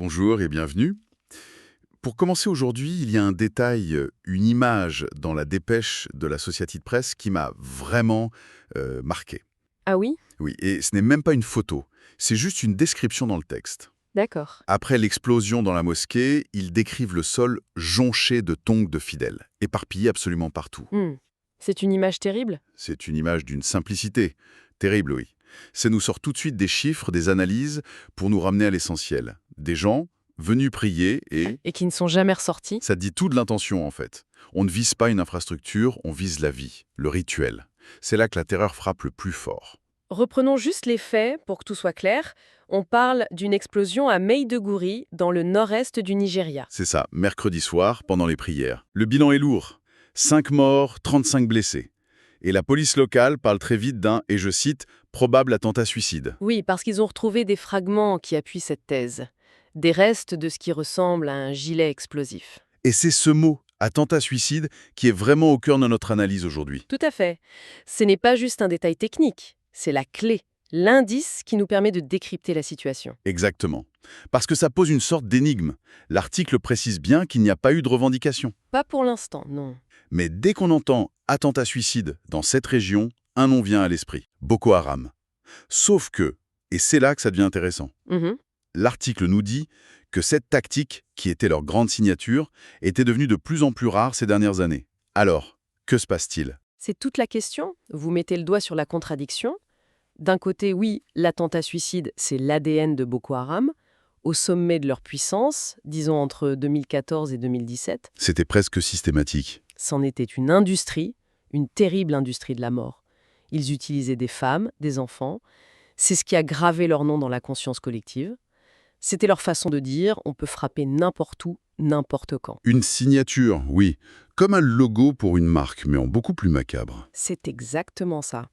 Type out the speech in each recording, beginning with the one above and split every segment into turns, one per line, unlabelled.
Bonjour et bienvenue. Pour commencer aujourd'hui, il y a un détail, une image dans la dépêche de la Société de Presse qui m'a vraiment marqué.
Ah oui?
Oui, et ce n'est même pas une photo, c'est juste une description dans le texte.
D'accord.
Après l'explosion dans la mosquée, ils décrivent le sol jonché de tongs de fidèles, éparpillés absolument partout.
C'est une image terrible?
C'est une image d'une simplicité. Terrible, oui. Ça nous sort tout de suite des chiffres, des analyses, pour nous ramener à l'essentiel. Des gens venus prier et
Et qui ne sont jamais ressortis?
ça dit tout de l'intention, en fait. On ne vise pas une infrastructure, on vise la vie, le rituel. C'est là que la terreur frappe le plus fort.
Reprenons juste les faits pour que tout soit clair. On parle d'une explosion à Maiduguri, dans le nord-est du Nigeria.
C'est ça, mercredi soir, pendant les prières. Le bilan est lourd. 5 morts, 35 blessés. Et la police locale parle très vite d'un, et je cite, probable attentat suicide.
Oui, parce qu'ils ont retrouvé des fragments qui appuient cette thèse. Des restes de ce qui ressemble à un gilet explosif.
Et c'est ce mot, attentat suicide, qui est vraiment au cœur de notre analyse aujourd'hui.
Tout à fait. Ce n'est pas juste un détail technique, c'est la clé, l'indice qui nous permet de décrypter la situation.
Exactement. Parce que ça pose une sorte d'énigme. L'article précise bien qu'il n'y a pas eu de revendication.
Pas pour l'instant, non.
Mais dès qu'on entend attentat suicide dans cette région, un nom vient à l'esprit, Boko Haram. Sauf que, et c'est là que ça devient intéressant,
Mhm.
l'article nous dit que cette tactique, qui était leur grande signature, était devenue de plus en plus rare ces dernières années. Alors, que se passe-t-il?
C'est toute la question. Vous mettez le doigt sur la contradiction. D'un côté, oui, l'attentat suicide, c'est l'ADN de Boko Haram, au sommet de leur puissance, disons entre 2014 et 2017.
C'était presque systématique.
C'en était une industrie, une terrible industrie de la mort. Ils utilisaient des femmes, des enfants. C'est ce qui a gravé leur nom dans la conscience collective. C'était leur façon de dire on peut frapper n'importe où, n'importe quand.
Une signature, oui, comme un logo pour une marque, mais en beaucoup plus macabre.
C'est exactement ça.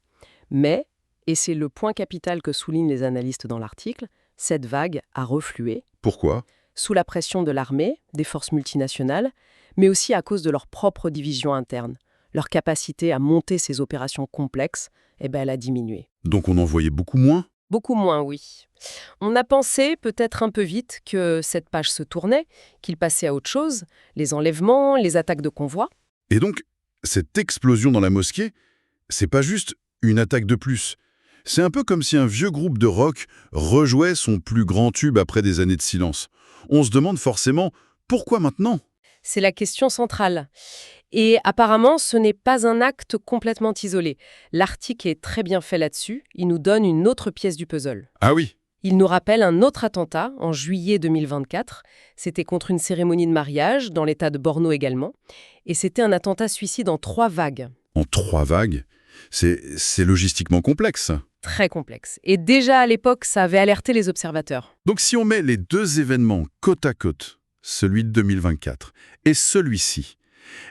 Mais, et c'est le point capital que soulignent les analystes dans l'article, cette vague a reflué,
Pourquoi?
sous la pression de l'armée, des forces multinationales, mais aussi à cause de leur propre division interne. Leur capacité à monter ces opérations complexes, elle a diminué.
Donc on en voyait beaucoup moins?
Beaucoup moins, oui. On a pensé, peut-être un peu vite, que cette page se tournait, qu'il passait à autre chose, les enlèvements, les attaques de convois.
Et donc, cette explosion dans la mosquée, c'est pas juste une attaque de plus. C'est un peu comme si un vieux groupe de rock rejouait son plus grand tube après des années de silence. On se demande forcément, pourquoi maintenant?
C'est la question centrale. Et apparemment, ce n'est pas un acte complètement isolé. L'article est très bien fait là-dessus. Il nous donne une autre pièce du puzzle.
Ah oui,
Il nous rappelle un autre attentat en juillet 2024. C'était contre une cérémonie de mariage, dans l'état de Borno également. Et c'était un attentat suicide en 3 vagues.
en 3 vagues, c'est logistiquement complexe.
Très complexe. Et déjà à l'époque, ça avait alerté les observateurs.
Donc si on met les deux événements côte à côte, celui de 2024 et celui-ci,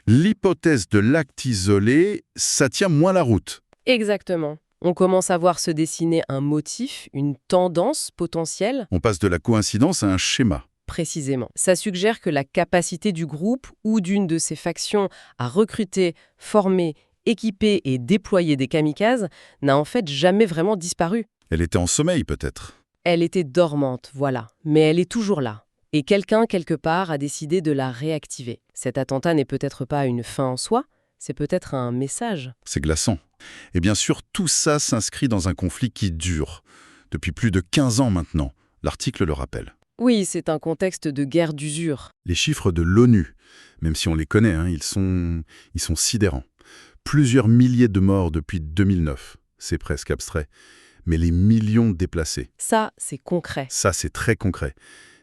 l'hypothèse de l'acte isolé, ça tient moins la route.
Exactement. On commence à voir se dessiner un motif, une tendance potentielle,
On passe de la coïncidence à un schéma.
précisément. Ça suggère que la capacité du groupe ou d'une de ses factions à recruter, former, équiper et déployer des kamikazes n'a en fait jamais vraiment disparu.
Elle était en sommeil peut-être.
Elle était dormante, voilà, mais elle est toujours là. Et quelqu'un, quelque part, a décidé de la réactiver. Cet attentat n'est peut-être pas une fin en soi, c'est peut-être un message.
C'est glaçant. Et bien sûr, tout ça s'inscrit dans un conflit qui dure. Depuis plus de 15 ans maintenant, l'article le rappelle.
Oui, c'est un contexte de guerre d'usure.
Les chiffres de l'ONU, même si on les connaît, ils sont sidérants. Plusieurs milliers de morts depuis 2009. C'est presque abstrait. Mais les millions de déplacés,
Ça, c'est concret.
ça c'est très concret.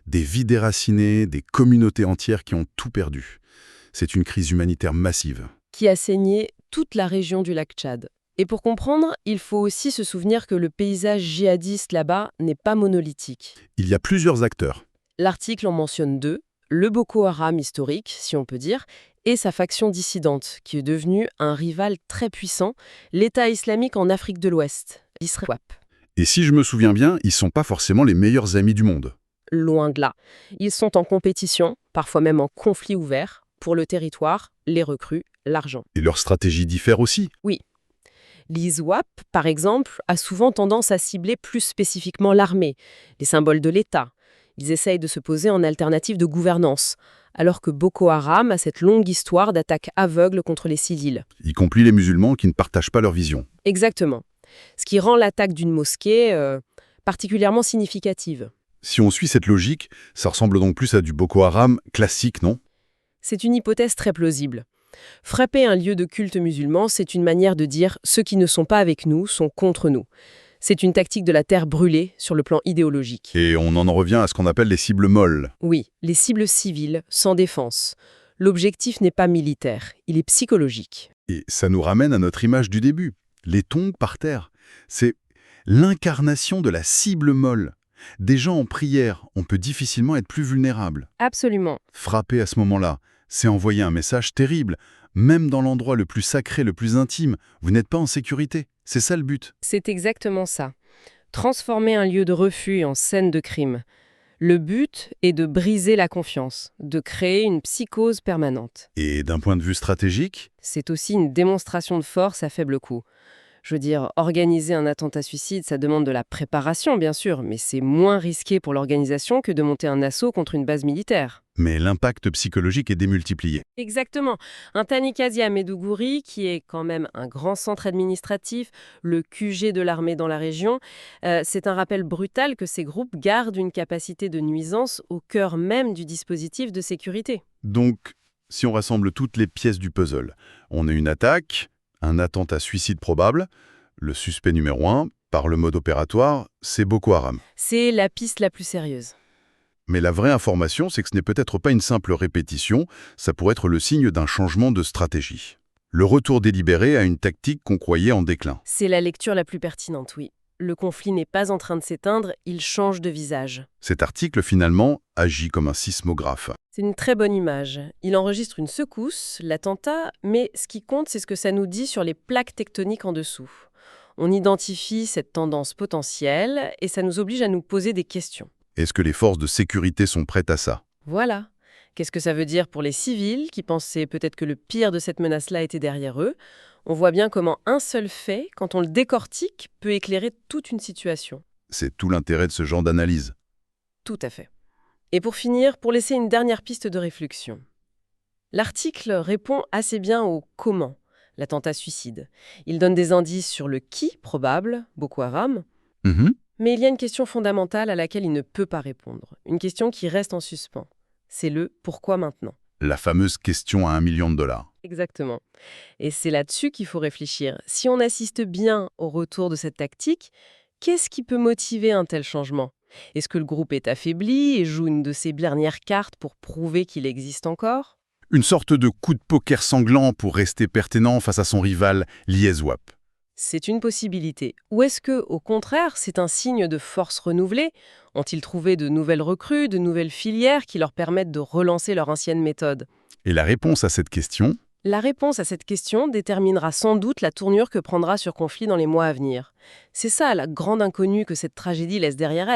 Des vies déracinées, des communautés entières qui ont tout perdu. C'est une crise humanitaire massive.
Qui a saigné toute la région du lac Tchad. Et pour comprendre, il faut aussi se souvenir que le paysage djihadiste là-bas n'est pas monolithique.
Il y a plusieurs acteurs.
L'article en mentionne 2, le Boko Haram historique, si on peut dire, et sa faction dissidente, qui est devenue un rival très puissant, l'État islamique en Afrique de l'Ouest, l'ISWAP.
Et si je me souviens bien, ils sont pas forcément les meilleurs amis du monde.
Loin de là. Ils sont en compétition, parfois même en conflit ouvert, pour le territoire, les recrues, l'argent.
Et leur stratégie diffère aussi.
L'ISWAP, par exemple, a souvent tendance à cibler plus spécifiquement l'armée, les symboles de l'État. Ils essayent de se poser en alternative de gouvernance, alors que Boko Haram a cette longue histoire d'attaques aveugles contre les civils.
Y compris les musulmans qui ne partagent pas leur vision.
Exactement. Ce qui rend l'attaque d'une mosquée particulièrement significative.
Si on suit cette logique, ça ressemble donc plus à du Boko Haram classique, non?
C'est une hypothèse très plausible. Frapper un lieu de culte musulman, c'est une manière de dire « ceux qui ne sont pas avec nous sont contre nous ». C'est une tactique de la terre brûlée sur le plan idéologique.
Et on en revient à ce qu'on appelle les cibles molles.
Oui, les cibles civiles, sans défense. L'objectif n'est pas militaire, il est psychologique.
Et ça nous ramène à notre image du début. Les tongs par terre. C'est l'incarnation de la cible molle. Des gens en prière, on peut difficilement être plus vulnérable.
Absolument.
Frapper à ce moment-là, c'est envoyer un message terrible. Même dans l'endroit le plus sacré, le plus intime, vous n'êtes pas en sécurité. C'est ça le but.
C'est exactement ça. Transformer un lieu de refuge en scène de crime. Le but est de briser la confiance, de créer une psychose permanente.
Et d'un point de vue stratégique,
C'est aussi une démonstration de force à faible coût. Je veux dire, organiser un attentat suicide, ça demande de la préparation, bien sûr, mais c'est moins risqué pour l'organisation que de monter un assaut contre une base militaire.
mais l'impact psychologique est démultiplié.
Exactement. Un kamikaze à Maidougouri, qui est quand même un grand centre administratif, le QG de l'armée dans la région, c'est un rappel brutal que ces groupes gardent une capacité de nuisance au cœur même du dispositif de sécurité.
Donc, si on rassemble toutes les pièces du puzzle, on a une attaque, un attentat suicide probable, le suspect numéro 1, par le mode opératoire, c'est Boko Haram.
C'est la piste la plus sérieuse.
Mais la vraie information, c'est que ce n'est peut-être pas une simple répétition, ça pourrait être le signe d'un changement de stratégie. Le retour délibéré à une tactique qu'on croyait en déclin.
C'est la lecture la plus pertinente, oui. Le conflit n'est pas en train de s'éteindre, il change de visage.
Cet article, finalement, agit comme un sismographe.
C'est une très bonne image. Il enregistre une secousse, l'attentat, mais ce qui compte, c'est ce que ça nous dit sur les plaques tectoniques en dessous. On identifie cette tendance potentielle et ça nous oblige à nous poser des questions.
Est-ce que les forces de sécurité sont prêtes à ça?
Voilà. Qu'est-ce que ça veut dire pour les civils qui pensaient peut-être que le pire de cette menace-là était derrière eux? On voit bien comment un seul fait, quand on le décortique, peut éclairer toute une situation.
C'est tout l'intérêt de ce genre d'analyse.
Tout à fait. Et pour finir, pour laisser une dernière piste de réflexion. L'article répond assez bien au comment, l'attentat suicide. Il donne des indices sur le qui probable, Boko Haram, mais il y a une question fondamentale à laquelle il ne peut pas répondre. Une question qui reste en suspens. C'est le « pourquoi maintenant ?»
La fameuse question à $1 million.
Exactement. Et c'est là-dessus qu'il faut réfléchir. Si on assiste bien au retour de cette tactique, qu'est-ce qui peut motiver un tel changement? Est-ce que le groupe est affaibli et joue une de ses dernières cartes pour prouver qu'il existe encore?
Une sorte de coup de poker sanglant pour rester pertinent face à son rival, l'ISWAP.
C'est une possibilité. Ou est-ce que, au contraire, c'est un signe de force renouvelée? Ont-ils trouvé de nouvelles recrues, de nouvelles filières qui leur permettent de relancer leur ancienne méthode?
Et la réponse à cette question,
La réponse à cette question déterminera sans doute la tournure que prendra ce conflit dans les mois à venir. C'est ça la grande inconnue que cette tragédie laisse derrière